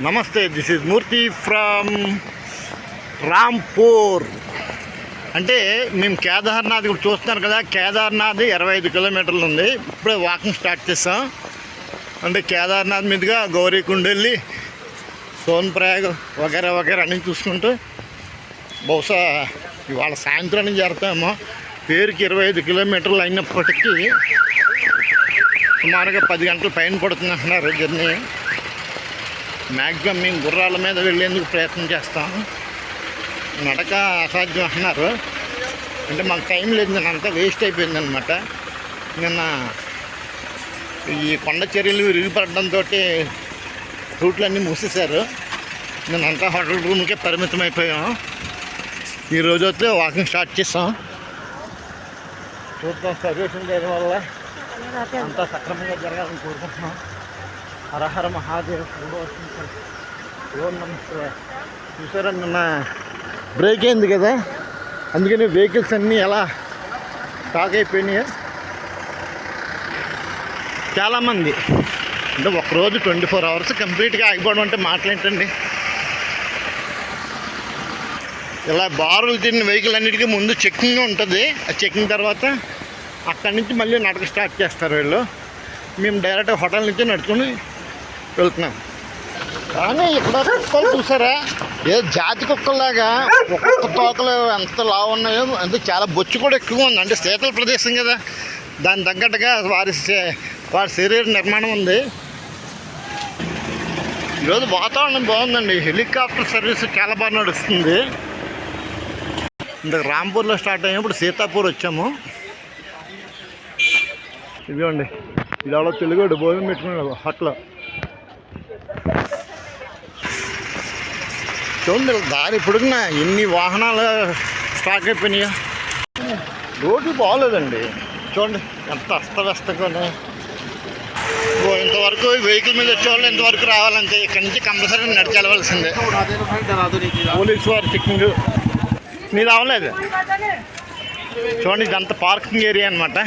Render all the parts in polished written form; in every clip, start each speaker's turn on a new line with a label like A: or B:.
A: నమస్తే, this is Murthy from Rampur. అంటే మేము కేదార్నాథ్ ఇప్పుడు చూస్తున్నారు కదా, కేదార్నాథ్ 25 కిలోమీటర్లు ఉంది. ఇప్పుడే వాకింగ్ స్టార్ట్ చేస్తాం. అంటే కేదార్నాథ్ మీదుగా గౌరీకుండ్ వెళ్ళి సోన్ప్రయాగ్ వగేరా వగేరా అన్నీ చూసుకుంటూ బహుశా ఇవాళ సాయంత్రం నుంచి చేరుతామో. పేరుకి 25 కిలోమీటర్లు అయినప్పటికీ సుమారుగా 10 గంటల పైన పడుతుంది అంటున్నారు జర్నీ. మ్యాక్సిమం మేము గుర్రాల మీద వెళ్ళేందుకు ప్రయత్నం చేస్తాం. నడక అసాధ్యం అంటున్నారు. అంటే మాకు టైం లేదు, నేను అంతా వేస్ట్ అయిపోయిందనమాట. నిన్న ఈ కొండ చర్యలు విరిగిపడడంతో రూట్లన్నీ మూసేశారు. నేను అంతా హోటల్ రూమ్కే పరిమితం అయిపోయాం. ఈరోజు అయితే వాకింగ్ స్టార్ట్ చేస్తాం. చూద్దాం, సర్వేషన్ చేయడం వల్ల అంతా సక్రమంగా జరగాలని కోరుకుంటున్నాం. హరహర మహాదేవ్. ఓం నమస్తే. చూసారా, నిన్న బ్రేక్ అయింది కదా, అందుకని వెహికల్స్ అన్నీ ఎలా స్టాక్ అయిపోయినాయి. చాలామంది అంటే ఒకరోజు 24 అవర్స్ కంప్లీట్గా ఆగిపోవడం అంటే మాటలేంటండి. ఇలా బారులు తిరిగిన వెహికల్ అన్నిటికీ ముందు చెక్కింగ్ ఉంటుంది. ఆ చెక్కింగ్ తర్వాత అక్కడి నుంచి మళ్ళీ నడక స్టార్ట్ చేస్తారు వీళ్ళు. మేము డైరెక్ట్ హోటల్ నుంచి నడుచుకొని వెళ్తున్నాం. కానీ ఇక్కడ కుక్కలు చూసారా, ఏదో జాతి కుక్కల్లాగా ఒక్కొక్క తోకలు ఎంత లావు ఉన్నాయో, అంటే చాలా బొచ్చు కూడా ఎక్కువ ఉంది. అంటే శీతల ప్రదేశం కదా, దాని తగ్గట్టుగా వారి శరీర నిర్మాణం ఉంది. ఈరోజు వాతావరణం బాగుందండి. హెలికాప్టర్ సర్వీస్ చాలా బాగా నడుస్తుంది. ఇంతకు రాంపూర్లో స్టార్ట్ అయినప్పుడు సీతాపూర్ వచ్చాము. ఇదిగోండి, ఇది అలా తెలుగుడు భోజనం పెట్టుకున్నాడు హట్లో. చూడండి దారి పొడుగునా ఎన్ని వాహనాలు స్టాక్ అయిపోయినాయో. రోడ్లు బాగోలేదండి. చూడండి ఎంత అస్తవ్యస్తంగా ఉన్నాయి. ఇంతవరకు వెహికల్ మీద వచ్చేవాళ్ళు ఇంతవరకు రావాలంటే ఇక్కడి నుంచి కంపల్సరీ నడిచి వెళ్ళవలసిందే. పోలీసు వారి చెక్కింగ్ మీరు అవ్వలేదు. చూడండి, ఇదంతా పార్కింగ్ ఏరియా అనమాట.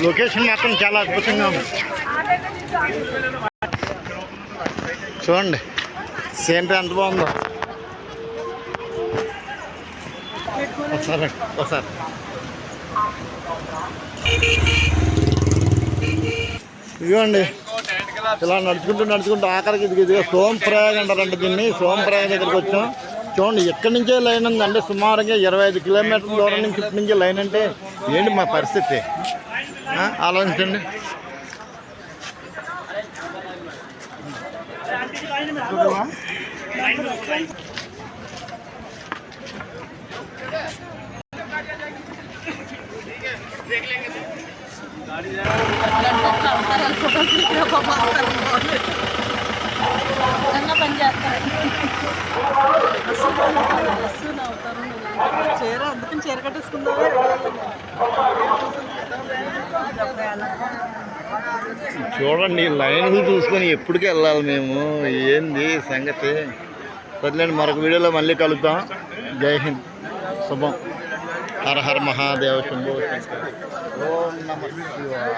A: లొకేషన్ మాత్రం చాలా అద్భుతంగా ఉంది. చూడండి సీనరీ ఎంత బాగుందో. ఒకసారి ఇదిగోండి, ఇలా నడుచుకుంటూ ఆఖరికి ఇదిగో సోన్ప్రయాగ్ అంటారంట దీన్ని. సోన్ప్రయాగ్ దగ్గరికి వచ్చాం. చూడండి, ఎక్కడి నుంచే లైన్ ఉంది. అంటే సుమారుగా 25 కిలోమీటర్ల దూరం నుంచి ఇప్పటి నుంచే లైన్ అంటే ఏంటి మా పరిస్థితి ఆలోచించండి.
B: చీర కట్టేసుకుందా.
A: చూడండి, లైన్లు చూసుకొని ఎప్పటికీ వెళ్ళాలి మేము. ఏంది సంగతి వదిలేండి. మరొక వీడియోలో మళ్ళీ కలుద్దాం. జై హింద్, శుభం. హర హర మహాదేవ శంభో. ఓం నమః శివాయ.